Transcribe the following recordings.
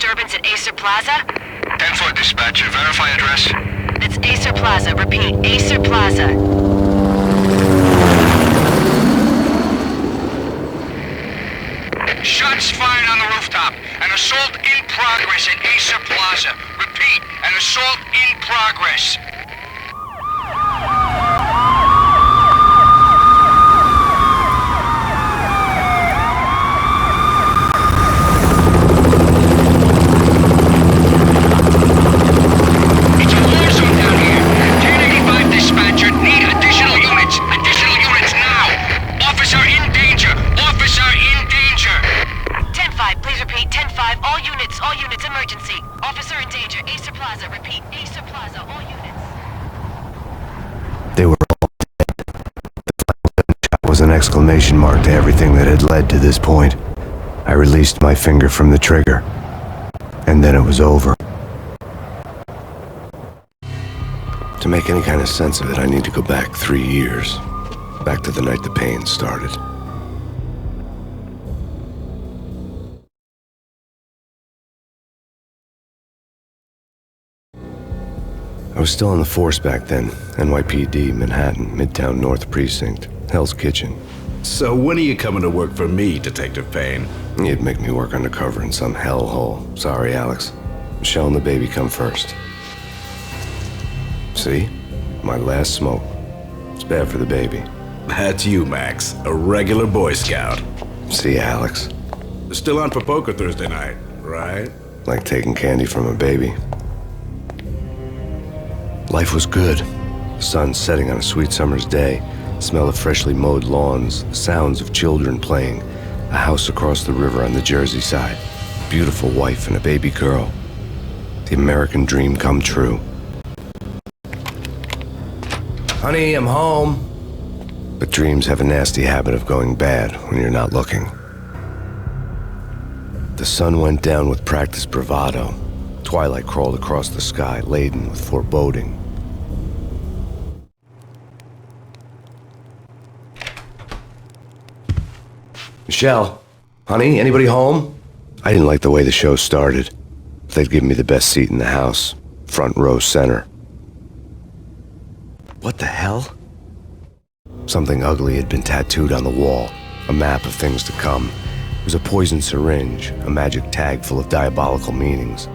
disturbance at Acer Plaza? 10-4 dispatcher, verify address. It's Acer Plaza. Repeat, Acer Plaza. Shots fired on the rooftop. An assault in progress at Acer Plaza. Repeat, an assault in progress. It's a war zone down here. 1085 dispatcher, need additional units. Additional units now. Officer in danger. Officer in danger. 10-5, please repeat. 10-5, all units, emergency. Officer in danger. Acer Plaza. Repeat, Acer Plaza, all units. They were all dead. That was an exclamation mark to everything that had led to this point. I released my finger from the trigger, and then it was over. To make any kind of sense of it, I need to go back 3 years. Back to the night the Payne started. I was still on the force back then. NYPD, Manhattan, Midtown North Precinct, Hell's Kitchen. So when are you coming to work for me, Detective Payne? You'd make me work undercover in some hellhole. Sorry, Alex. Michelle and the baby come first. See? My last smoke. It's bad for the baby. That's you, Max. A regular Boy Scout. See, Alex? Still on for poker Thursday night, right? Like taking candy from a baby. Life was good. The sun setting on a sweet summer's day. The smell of freshly mowed lawns. The sounds of children playing. A house across the river on the Jersey side. Beautiful wife and a baby girl. The American dream come true. Honey, I'm home. But dreams have a nasty habit of going bad when you're not looking. The sun went down with practiced bravado. Twilight crawled across the sky, laden with foreboding. Michelle, honey, anybody home? I didn't like the way the show started. They'd given me the best seat in the house, front row center. What the hell? Something ugly had been tattooed on the wall, a map of things to come. It was a poison syringe, a magic tag full of diabolical meanings.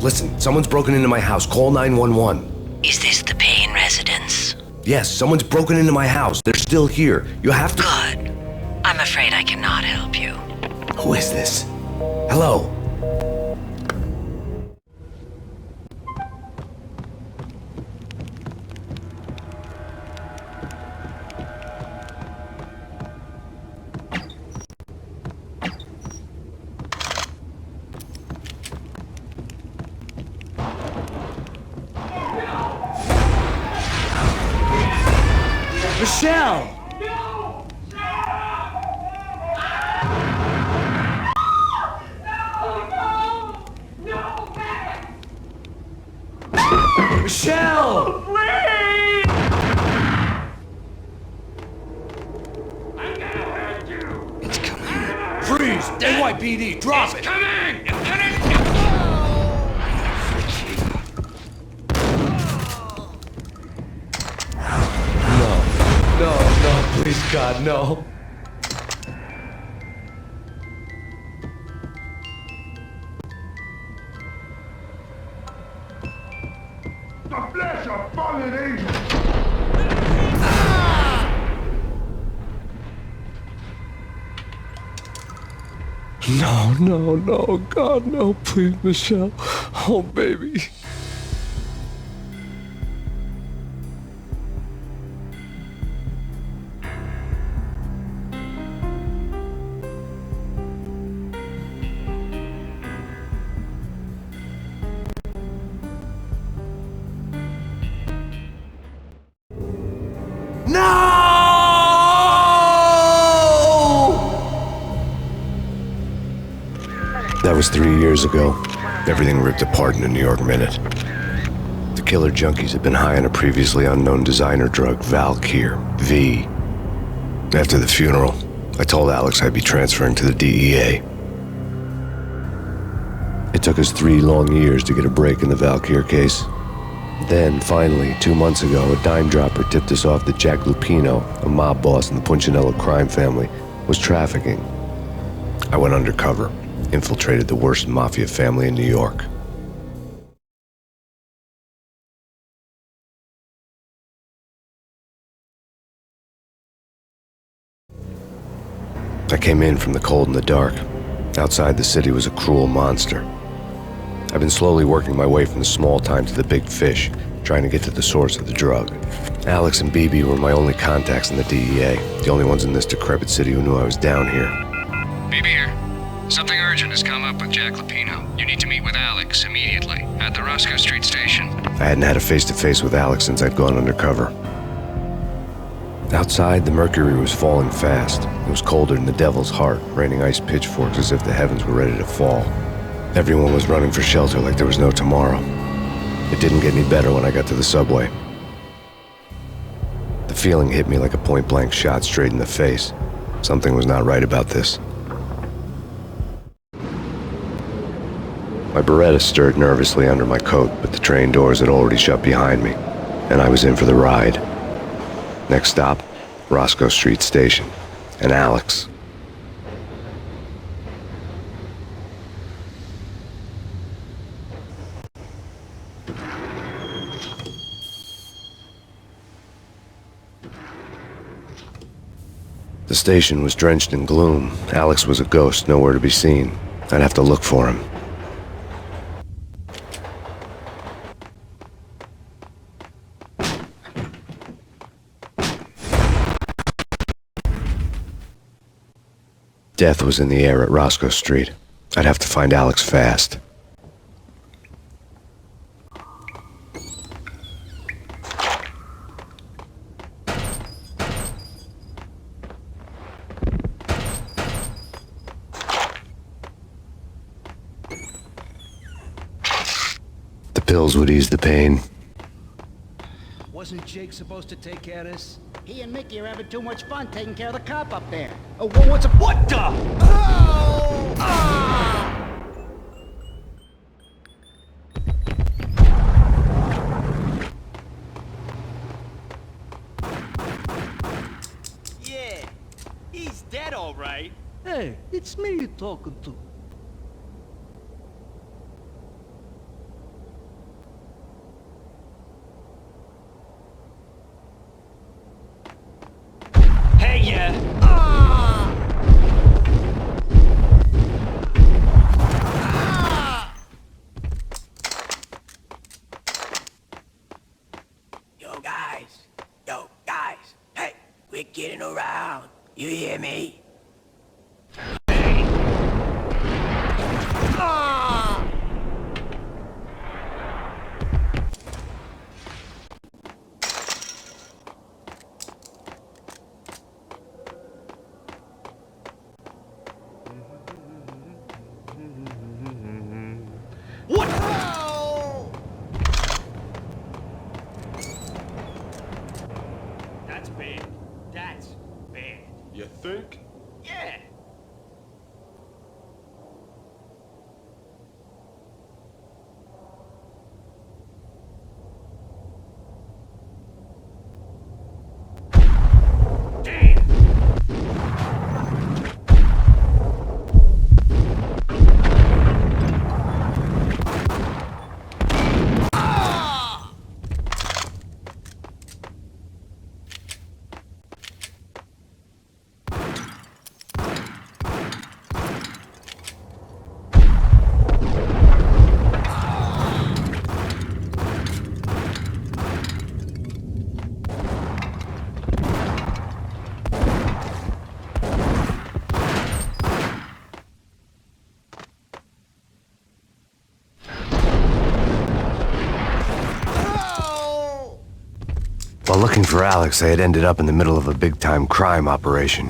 Listen, someone's broken into my house. Call 911. Is this the Payne residence? Yes, someone's broken into my house. They're still here. You have to... Good. I'm afraid I cannot help you. Who is this? Hello? Michelle! Michelle! Please! I'm gonna hurt you! It's coming. Freeze! NYPD, drop it! Coming! No, please, God, no. The flesh of fallen angels! No, God, no, please, Michelle. Oh, baby. That was 3 years ago. Everything ripped apart in a New York minute. The killer junkies had been high on a previously unknown designer drug, Valkyr, V. After the funeral, I told Alex I'd be transferring to the DEA. It took us 3 long years to get a break in the Valkyr case. Then, finally, 2 months ago, a dime dropper tipped us off that Jack Lupino, a mob boss in the Punchinello crime family, was trafficking. I went undercover, infiltrated the worst mafia family in New York. I came in from the cold and the dark. Outside the city was a cruel monster. I've been slowly working my way from the small time to the big fish, trying to get to the source of the drug. Alex and BB were my only contacts in the DEA, the only ones in this decrepit city who knew I was down here. BB here. Something urgent has come up with Jack Lupino. You need to meet with Alex immediately at the Roscoe Street station. I hadn't had a face-to-face with Alex since I'd gone undercover. Outside, the mercury was falling fast. It was colder than the devil's heart, raining ice pitchforks as if the heavens were ready to fall. Everyone was running for shelter like there was no tomorrow. It didn't get any better when I got to the subway. The feeling hit me like a point-blank shot straight in the face. Something was not right about this. My Beretta stirred nervously under my coat, but the train doors had already shut behind me, and I was in for the ride. Next stop, Roscoe Street Station, and Alex. The station was drenched in gloom. Alex was a ghost, nowhere to be seen. I'd have to look for him. Death was in the air at Roscoe Street. I'd have to find Alex fast. The pills would ease the pain. Wasn't Jake supposed to take care of this? He and Mickey are having too much fun taking care of the cop up there. Oh, what's a... What the? Oh! Ah! Yeah, he's dead, all right. Hey, it's me you're talking to. Hey, yeah. Ah! Ah! Yo, guys. Hey, we're getting around. You hear me? Ah! What? Oh! That's bad. That's bad. You think? Yeah. Damn. Ah! Oh! While looking for Alex, I had ended up in the middle of a big-time crime operation.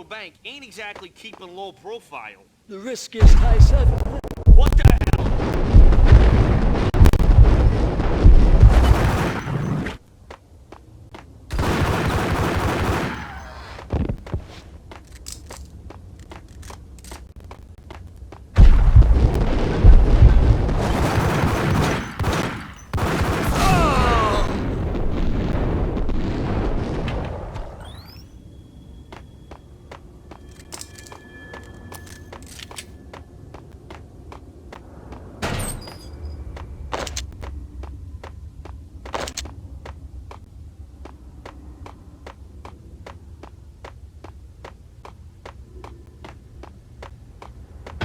Central Bank ain't exactly keeping low profile. The riskiest heist ever. What the hell?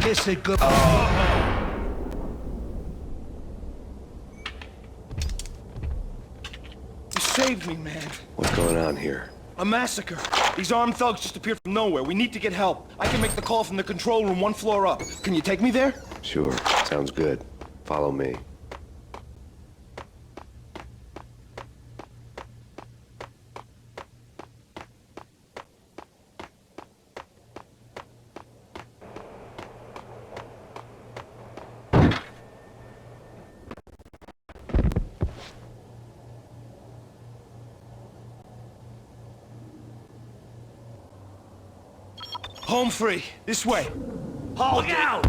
Kiss it good. You saved me, man. What's going on here? A massacre. These armed thugs just appeared from nowhere. We need to get help. I can make the call from the control room 1 floor up. Can you take me there? Sure, sounds good. Follow me. Home free. This way. Hold out!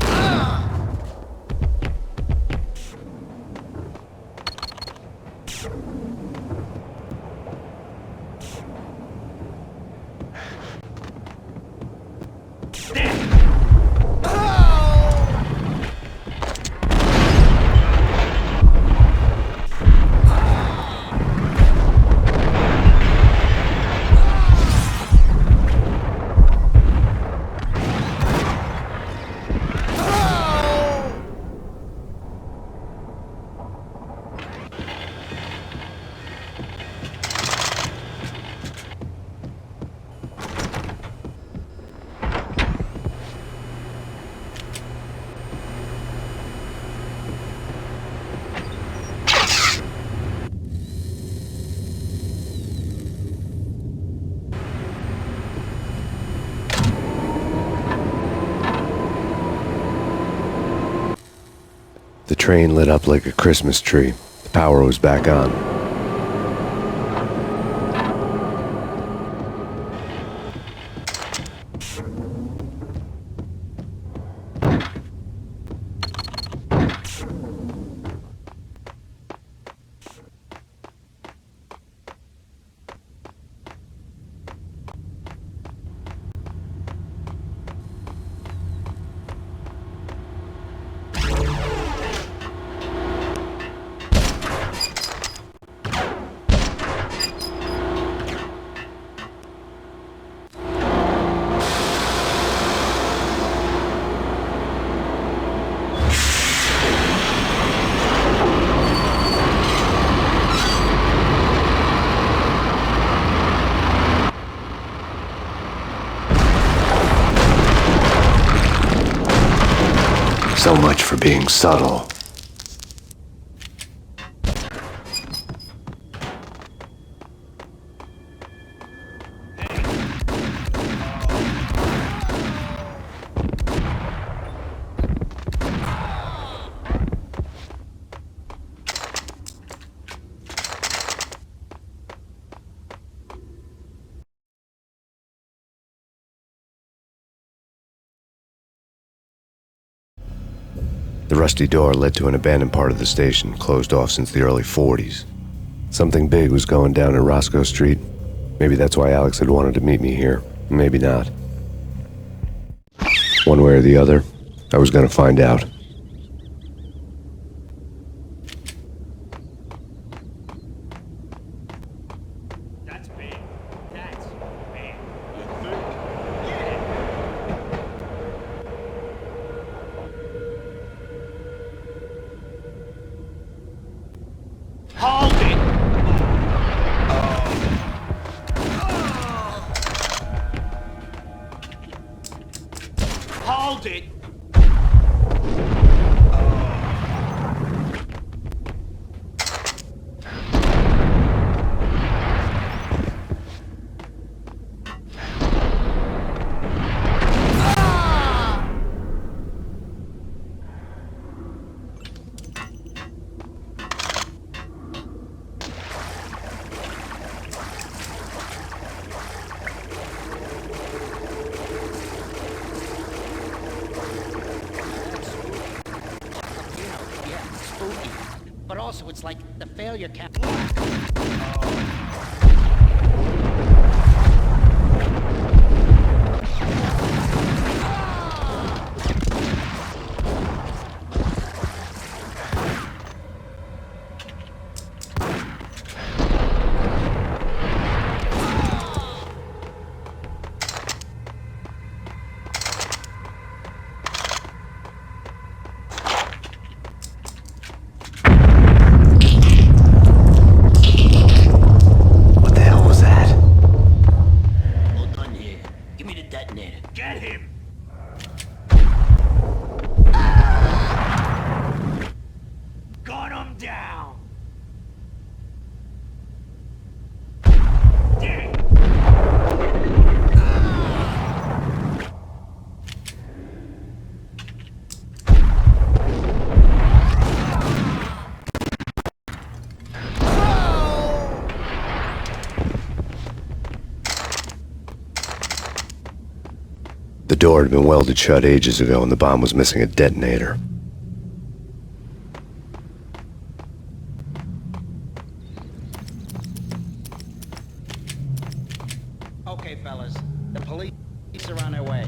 The train lit up like a Christmas tree. The power was back on. So much for being subtle. The rusty door led to an abandoned part of the station, closed off since the early 40s. Something big was going down in Roscoe Street. Maybe that's why Alex had wanted to meet me here. Maybe not. One way or the other, I was going to find out. That's big. That's big. Hold it! Hold it! but also it's like the failure cap. What the hell was that? All done here. Give me the detonator. Get him! Gun him down! The door had been welded shut ages ago and the bomb was missing a detonator. Okay, fellas. The police are on their way.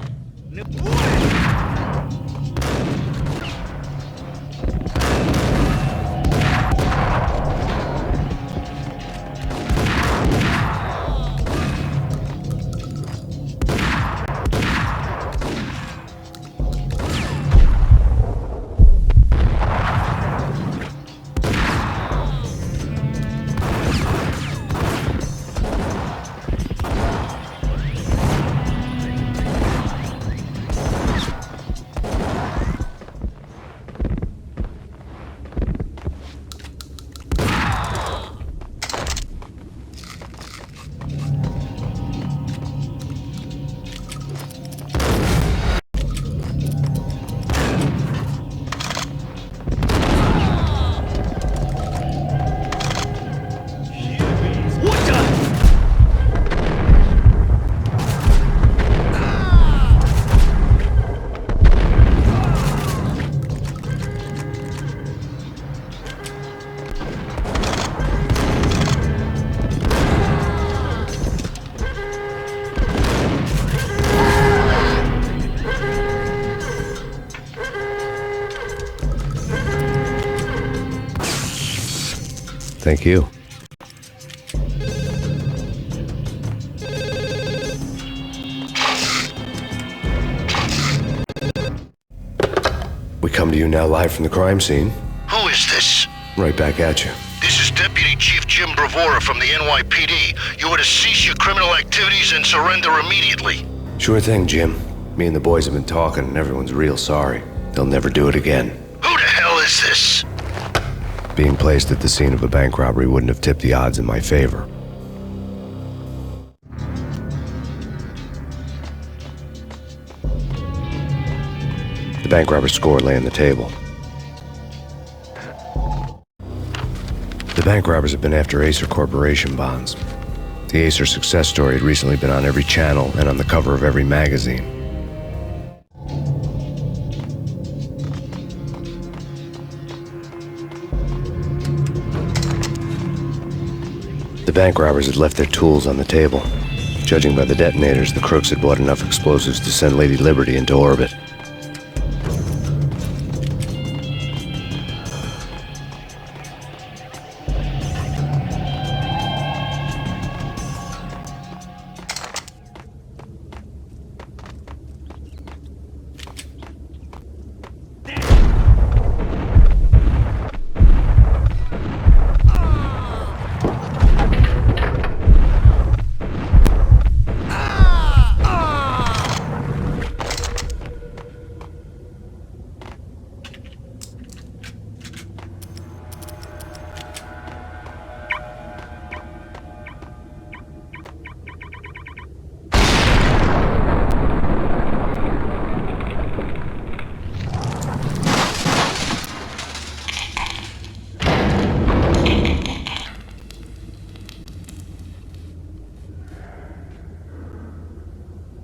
Thank you. We come to you now live from the crime scene. Who is this? Right back at you. This is Deputy Chief Jim Bravura from the NYPD. You are to cease your criminal activities and surrender immediately. Sure thing, Jim. Me and the boys have been talking and everyone's real sorry. They'll never do it again. Who the hell is this? Being placed at the scene of a bank robbery wouldn't have tipped the odds in my favor. The bank robber's score lay on the table. The bank robbers have been after Acer Corporation bonds. The Acer success story had recently been on every channel and on the cover of every magazine. The bank robbers had left their tools on the table. Judging by the detonators, the crooks had bought enough explosives to send Lady Liberty into orbit.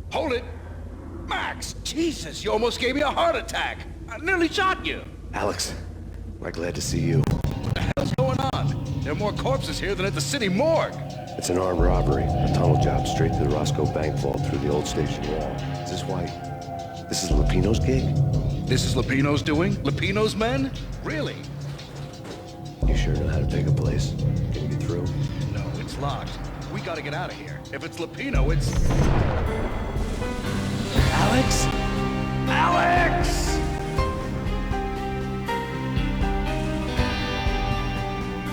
Hold it! Max, Jesus, you almost gave me a heart attack. I nearly shot you. Alex, we're glad to see you. What the hell's going on? There are more corpses here than at the city morgue. It's an armed robbery, a tunnel job straight to the Roscoe Bank vault through the old station wall. Is this why? This is Lupino's gig? This is Lupino's doing? Lupino's men? Really? You sure know how to pick a place? Can you get through? No, it's locked. We gotta get out of here. If it's Lupino, it's... Alex? Alex!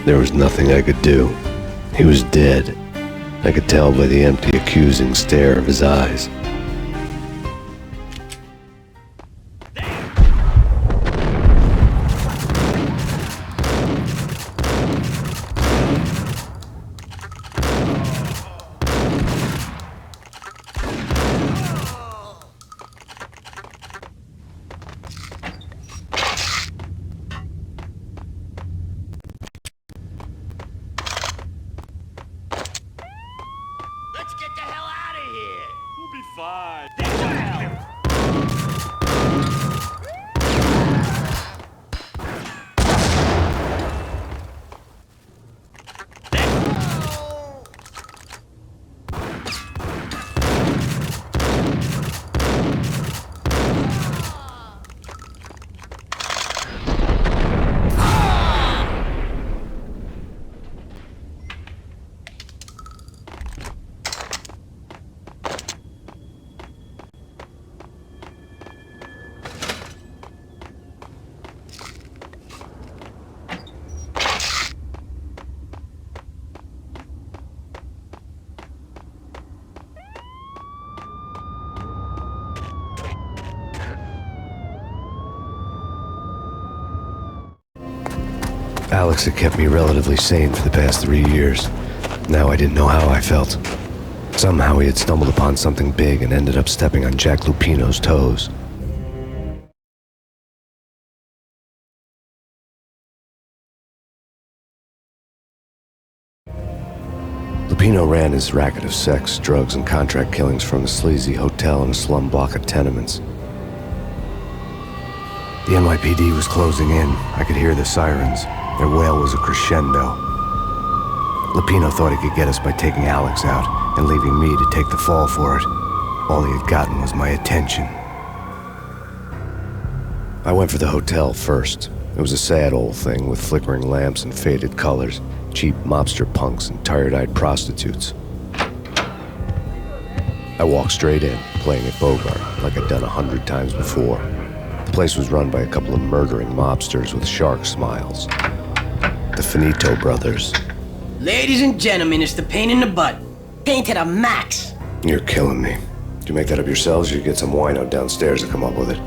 There was nothing I could do. He was dead. I could tell by the empty, accusing stare of his eyes. Let's get the hell out of here! We'll be fine. Alex had kept me relatively sane for the past 3 years. Now I didn't know how I felt. Somehow he had stumbled upon something big and ended up stepping on Jack Lupino's toes. Lupino ran his racket of sex, drugs, and contract killings from a sleazy hotel in a slum block of tenements. The NYPD was closing in. I could hear the sirens. Their wail was a crescendo. Lupino thought he could get us by taking Alex out and leaving me to take the fall for it. All he had gotten was my attention. I went for the hotel first. It was a sad old thing with flickering lamps and faded colors, cheap mobster punks and tired-eyed prostitutes. I walked straight in, playing at Bogart like I'd done 100 times before. The place was run by a couple of murdering mobsters with shark smiles. The Finito brothers. Ladies and gentlemen, it's the Payne in the butt. Payne to the max. You're killing me. Did you make that up yourselves, or you get some wino downstairs to come up with it?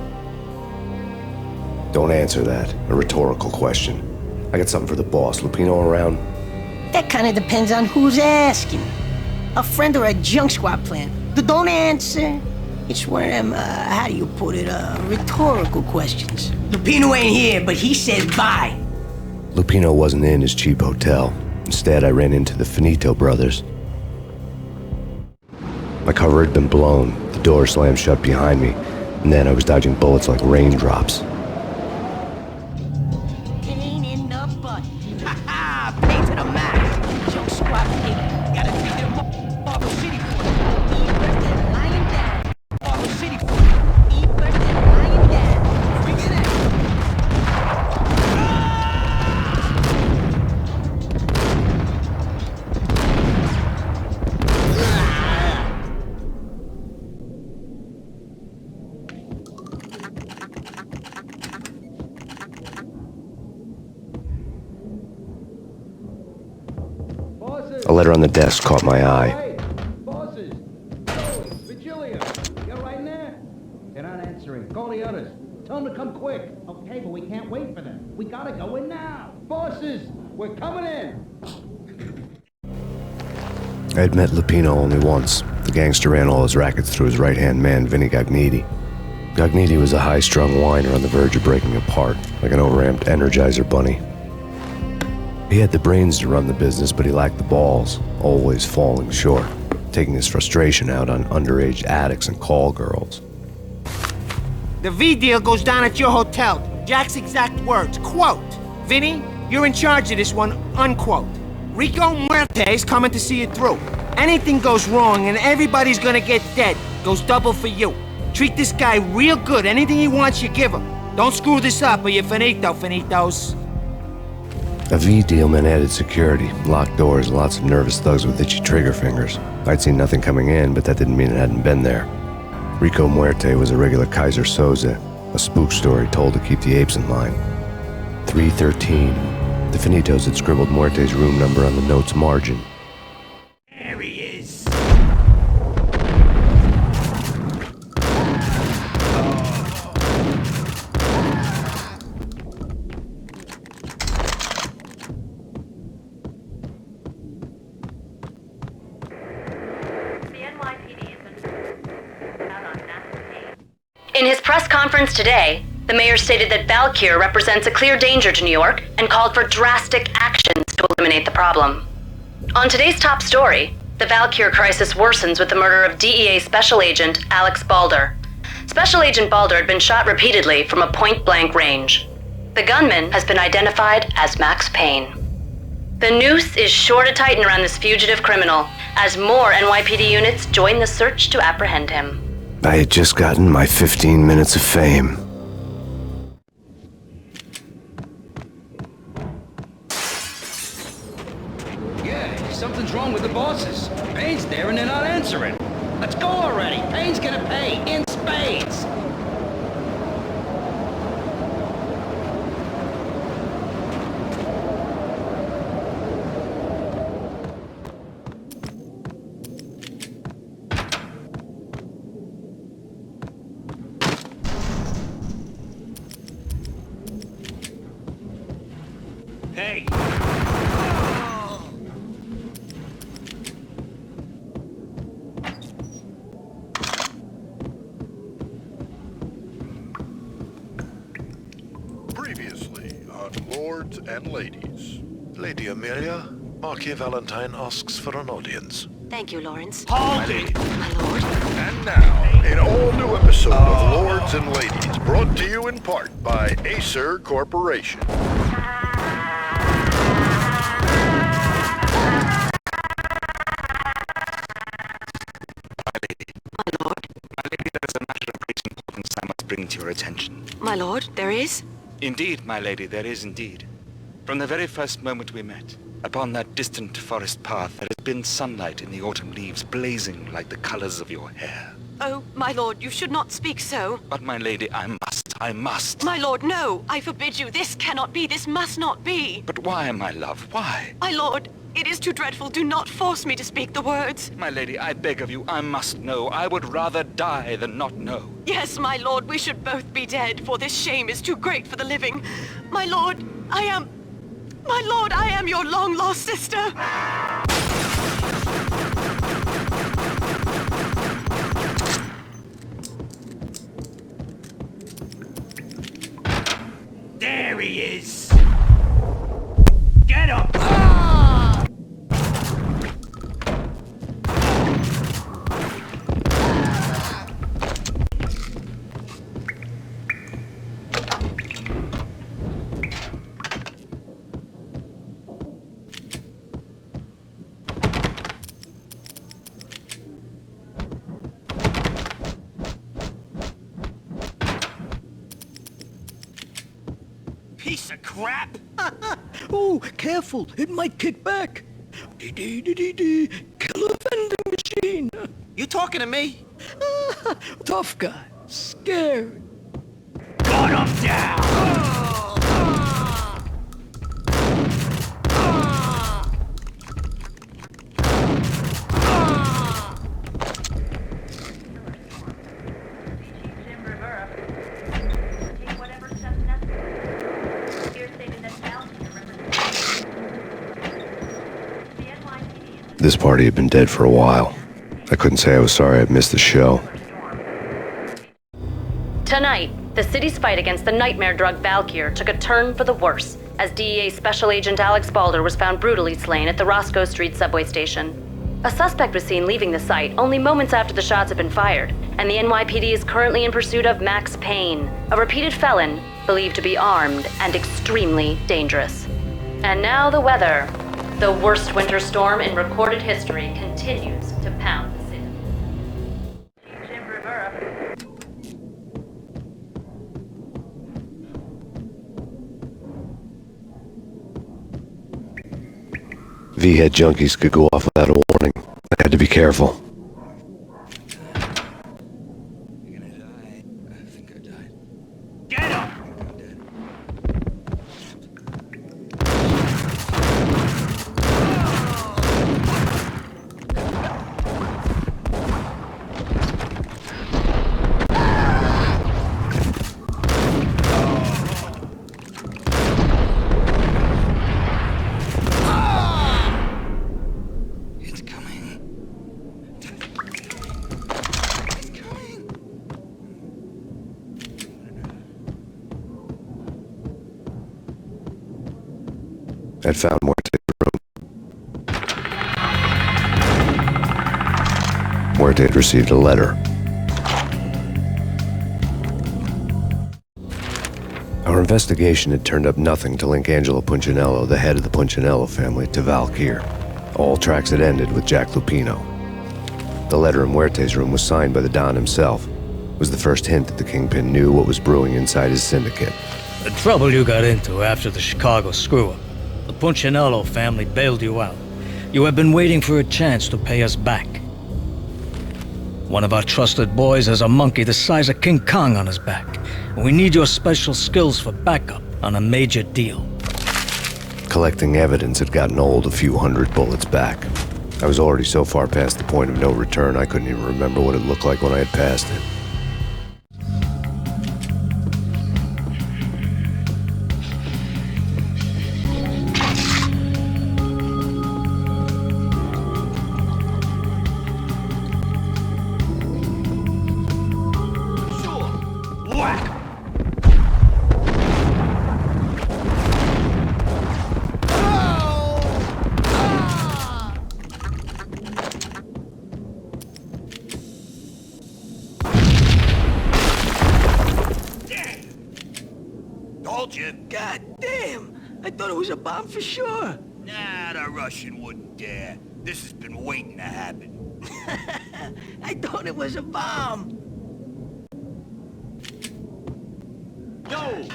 Don't answer that. A rhetorical question. I got something for the boss. Lupino around? That kind of depends on who's asking. A friend or a junk squad plan. Don't answer. It's one of them, how do you put it, rhetorical questions. Lupino ain't here, but he says bye. Lupino wasn't in his cheap hotel. Instead, I ran into the Finito brothers. My cover had been blown, the door slammed shut behind me, and then I was dodging bullets like raindrops. Payne in the butt. Ha ha! Payne to the max. Junk squad plan. Gotta take them up. Marble City for it. Eat first and lying down. Marble City for it. Eat first and lying down. Bring it in. A letter on the desk caught my eye. Hey, bosses! Joey, Virgilia, you're right in there? They're not answering. Call the others. Tell them to come quick. Okay, but we can't wait for them. We gotta go in now. Bosses, we're coming in. I had met Lupino only once. The gangster ran all his rackets through his right-hand man, Vinny Gagniti. Gagniti was a high-strung whiner on the verge of breaking apart, like an overamped Energizer bunny. He had the brains to run the business, but he lacked the balls, always falling short, taking his frustration out on underage addicts and call girls. The V deal goes down at your hotel. Jack's exact words, quote, Vinny, You're in charge of this one, unquote. Rico Muerte's coming to see it through. Anything goes wrong and everybody's gonna get dead. Goes double for you. Treat this guy real good. Anything he wants, you give him. Don't screw this up or you're finito, finitos. A V deal meant added security, locked doors, lots of nervous thugs with itchy trigger fingers. I'd seen nothing coming in, but that didn't mean it hadn't been there. Rico Muerte was a regular Kaiser Soze, a spook story told to keep the apes in line. 313. The Finitos had scribbled Muerte's room number on the note's margin. There he is. In his press conference today, the mayor stated that Valkyr represents a clear danger to New York and called for drastic actions to eliminate the problem. On today's top story, the Valkyr crisis worsens with the murder of DEA Special Agent Alex Balder. Special Agent Balder had been shot repeatedly from a point-blank range. The gunman has been identified as Max Payne. The noose is sure to tighten around this fugitive criminal as more NYPD units join the search to apprehend him. I had just gotten my 15 minutes of fame. Yeah, something's wrong with the bosses. Payne's there and they're not answering. Let's go already. Payne's gonna pay in spades. Hey. Previously on Lords and Ladies. Lady Amelia, Marquis Valentine asks for an audience. Thank you, Lawrence. Hold it. My lord. And now, an all-new episode of Lords and Ladies, brought to you in part by Acer Corporation. Bring to your attention. My lord, there is? Indeed, my lady, there is indeed. From the very first moment we met, upon that distant forest path, there has been sunlight in the autumn leaves blazing like the colors of your hair. Oh, my lord, you should not speak so. But my lady, I must. My lord, no! I forbid you. This cannot be. This must not be. But why, my love, why? My lord, it is too dreadful. Do not force me to speak the words. My lady, I beg of you, I must know. I would rather die than not know. Yes, my lord, we should both be dead, for this shame is too great for the living. My lord, I am your long-lost sister. There he is. Get him. Piece of crap! Oh, careful, it might kick back. Dee-dee-dee-dee-dee, killer vending machine. You talking to me? Tough guy, scared. Got him down! This party had been dead for a while. I couldn't say I was sorry I'd missed the show. Tonight, the city's fight against the nightmare drug Valkyr took a turn for the worse as DEA Special Agent Alex Balder was found brutally slain at the Roscoe Street subway station. A suspect was seen leaving the site only moments after the shots had been fired, and the NYPD is currently in pursuit of Max Payne, a repeated felon believed to be armed and extremely dangerous. And now the weather. The worst winter storm in recorded history continues to pound the city. Jim Rivera. V-head junkies could go off without a warning. I had to be careful. You're gonna die. I think I died. Get up! I'm dead. It's coming. It's coming. I'd found Muerte's room. Muerte had received a letter. Our investigation had turned up nothing to link Angelo Punchinello, the head of the Punchinello family, to Valkyr. All tracks had ended with Jack Lupino. The letter in Muerte's room was signed by the Don himself. It was the first hint that the Kingpin knew what was brewing inside his syndicate. The trouble you got into after the Chicago screw-up. The Punchinello family bailed you out. You have been waiting for a chance to pay us back. One of our trusted boys has a monkey the size of King Kong on his back. And we need your special skills for backup on a major deal. Collecting evidence had gotten old a few hundred bullets back. I was already so far past the point of no return I couldn't even remember what it looked like when I had passed it. Told you. God damn! I thought it was a bomb for sure. Nah, the Russian wouldn't dare. This has been waiting to happen. I thought it was a bomb. Yo!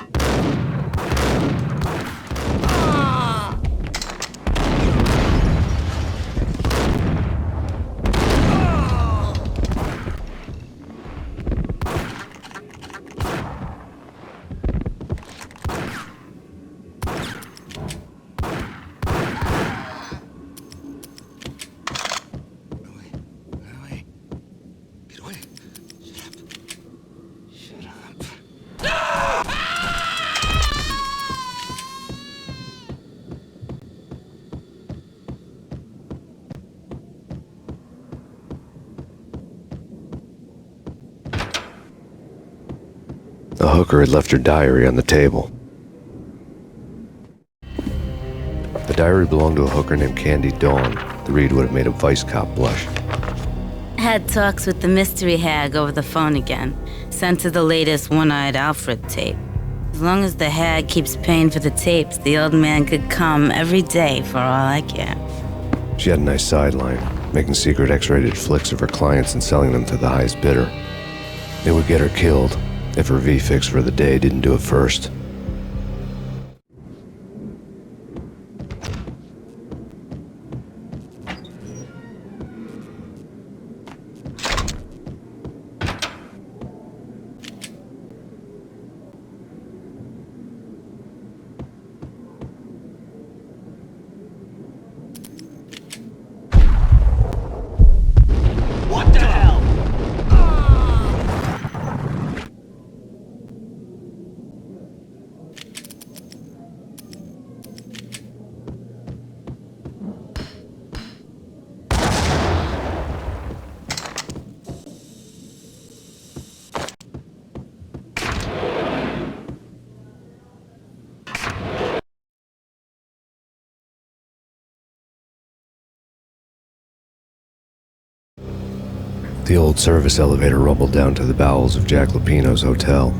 The hooker had left her diary on the table. The diary belonged to a hooker named Candy Dawn. The read would have made a vice cop blush. Had talks with the mystery hag over the phone again. Sent to the latest One-Eyed Alfred tape. As long as the hag keeps paying for the tapes, the old man could come every day for all I care. She had a nice sideline, making secret X-rated flicks of her clients and selling them to the highest bidder. It would get her killed if her V-fix for the day didn't do it first. What the hell? The old service elevator rumbled down to the bowels of Jack Lupino's hotel.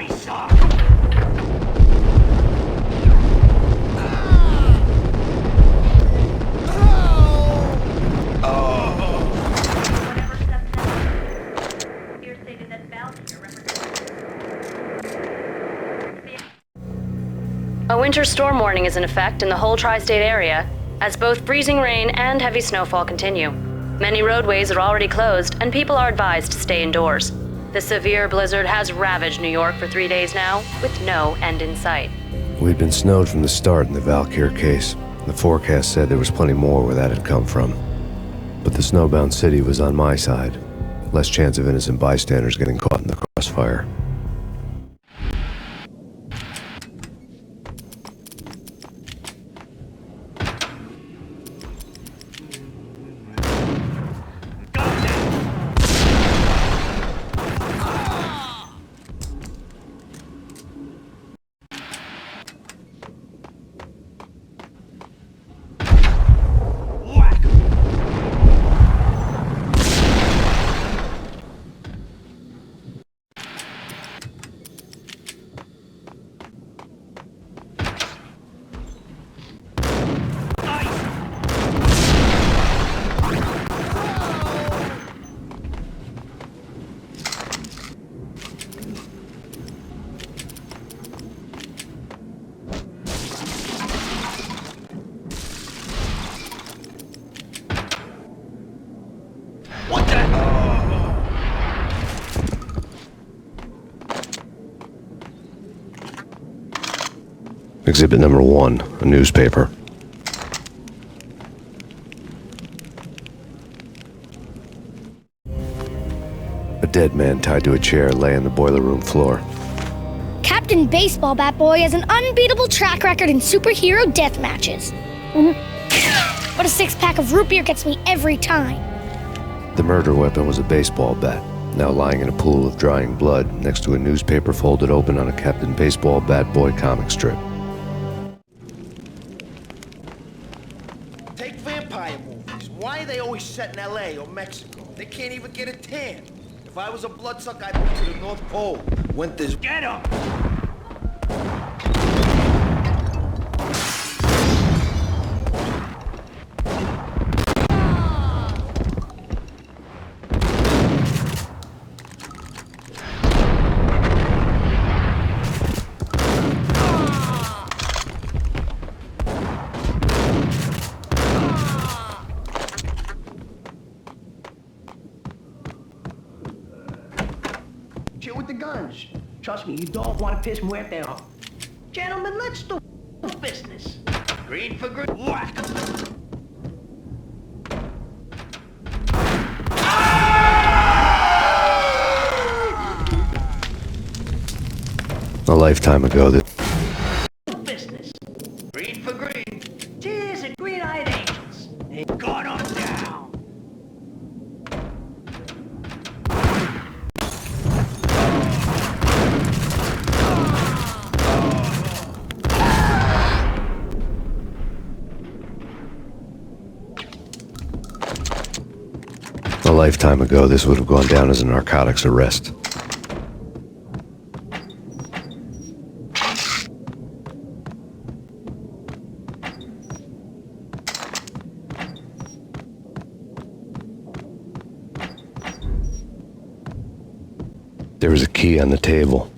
die, son! A winter storm warning is in effect in the whole tri-state area, as both freezing rain and heavy snowfall continue. Many roadways are already closed, and people are advised to stay indoors. The severe blizzard has ravaged New York for 3 days now, with no end in sight. We'd been snowed from the start in the Valkyr case. The forecast said there was plenty more where that had come from. But the snowbound city was on my side. Less chance of innocent bystanders getting caught in the crossfire. Exhibit number 1, a newspaper. A dead man tied to a chair lay on the boiler room floor. Captain Baseball Bat Boy has an unbeatable track record in superhero death matches. But a 6-pack of root beer gets me every time. The murder weapon was a baseball bat, now lying in a pool of drying blood next to a newspaper folded open on a Captain Baseball Bat Boy comic strip. Take vampire movies. Why are they always set in L.A. or Mexico? They can't even get a tan. If I was a bloodsucker, I'd move to the North Pole. Winter's... Get him! Chill with the guns. Trust me, you don't want to piss Muerte off. Gentlemen, let's do business. Green for green. Whack! A lifetime ago, Business. Green for green. Cheers and green-eyed angels. They got 'em down. a lifetime ago, this would have gone down as a narcotics arrest. There was a key on the table.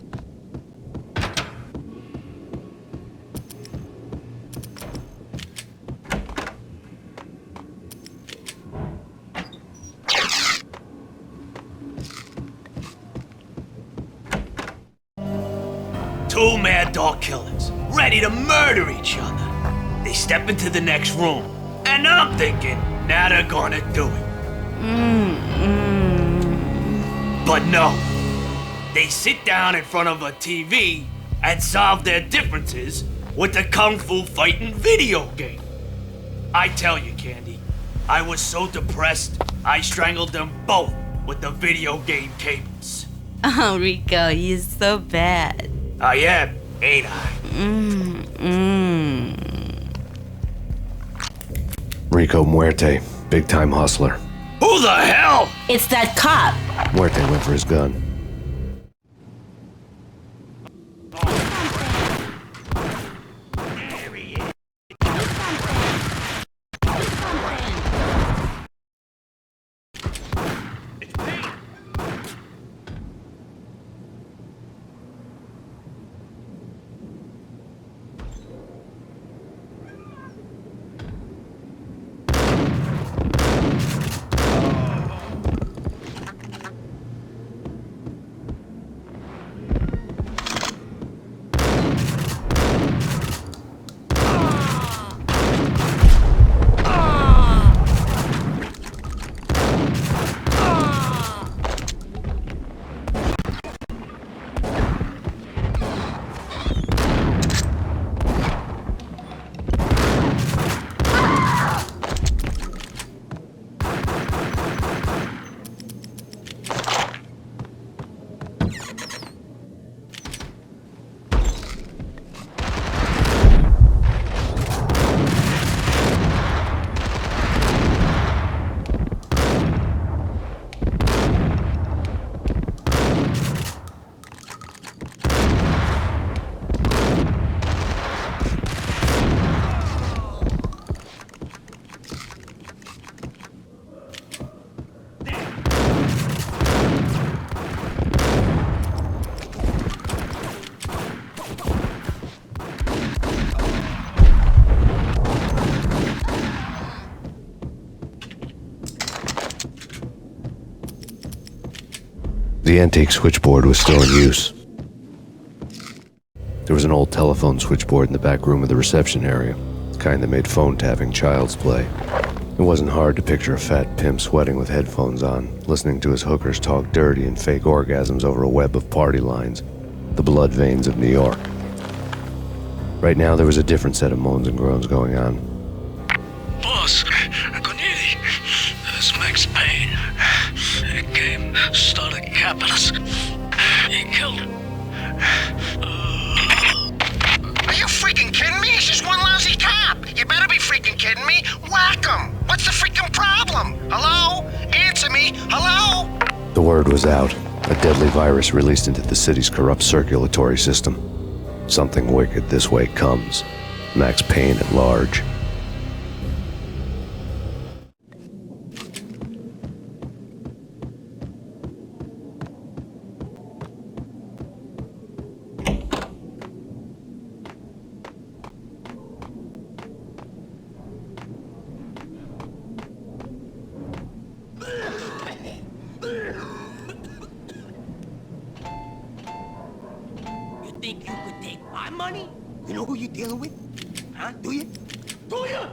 Two mad dog killers, ready to murder each other. They step into the next room, and I'm thinking, now they're gonna do it. But no. They sit down in front of a TV and solve their differences with a kung fu fighting video game. I tell you, Candy, I was so depressed, I strangled them both with the video game cables. Oh, Rico, you're so bad. I am, ain't I? Rico Muerte, big-time hustler. Who the hell? It's that cop. Muerte went for his gun. The antique switchboard was still in use. There was an old telephone switchboard in the back room of the reception area, the kind that made phone tapping child's play. It wasn't hard to picture a fat pimp sweating with headphones on, listening to his hookers talk dirty and fake orgasms over a web of party lines, the blood veins of New York. Right now, there was a different set of moans and groans going on. Boss, Corneli, it's Max Payne. He came, started capping us. He killed him. Are you freaking kidding me? He's just one lousy cop. You better be freaking kidding me. Whack him. What's the freaking problem? Hello? Answer me. Hello? The word was out. A deadly virus released into the city's corrupt circulatory system. Something wicked this way comes. Max Payne at large. Think you could take my money? You know who you're dealing with? Huh? Do you? Do you?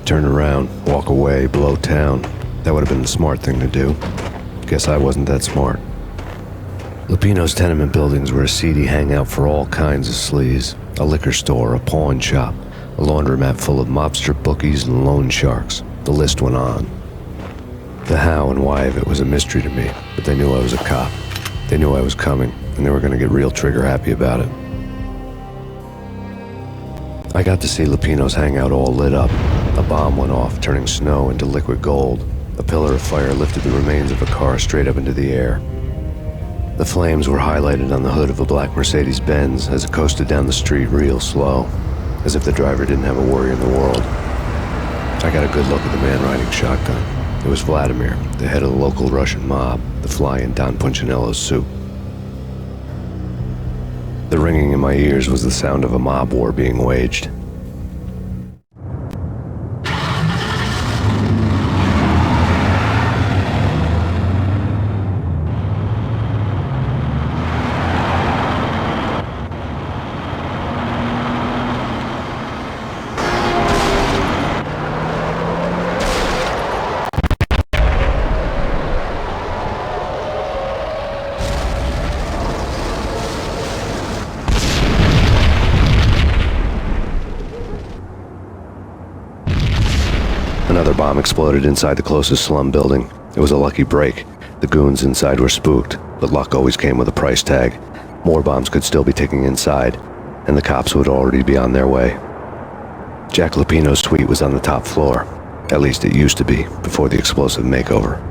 Turn around, walk away, blow town. That would have been the smart thing to do. Guess I wasn't that smart. Lupino's tenement buildings were a seedy hangout for all kinds of sleaze. A liquor store, a pawn shop, a laundromat full of mobster bookies and loan sharks. The list went on. The how and why of it was a mystery to me, but they knew I was a cop. They knew I was coming, and they were going to get real trigger happy about it. I got to see Lupino's hangout all lit up. A bomb went off, turning snow into liquid gold. A pillar of fire lifted the remains of a car straight up into the air. The flames were highlighted on the hood of a black Mercedes-Benz as it coasted down the street real slow, as if the driver didn't have a worry in the world. I got a good look at the man riding shotgun. It was Vladimir, the head of the local Russian mob, the fly in Don Punchinello's soup. The ringing in my ears was the sound of a mob war being waged. Another bomb exploded inside the closest slum building. It was a lucky break. The goons inside were spooked, but luck always came with a price tag. More bombs could still be ticking inside, and the cops would already be on their way. Jack Lupino's suite was on the top floor. At least it used to be, before the explosive makeover.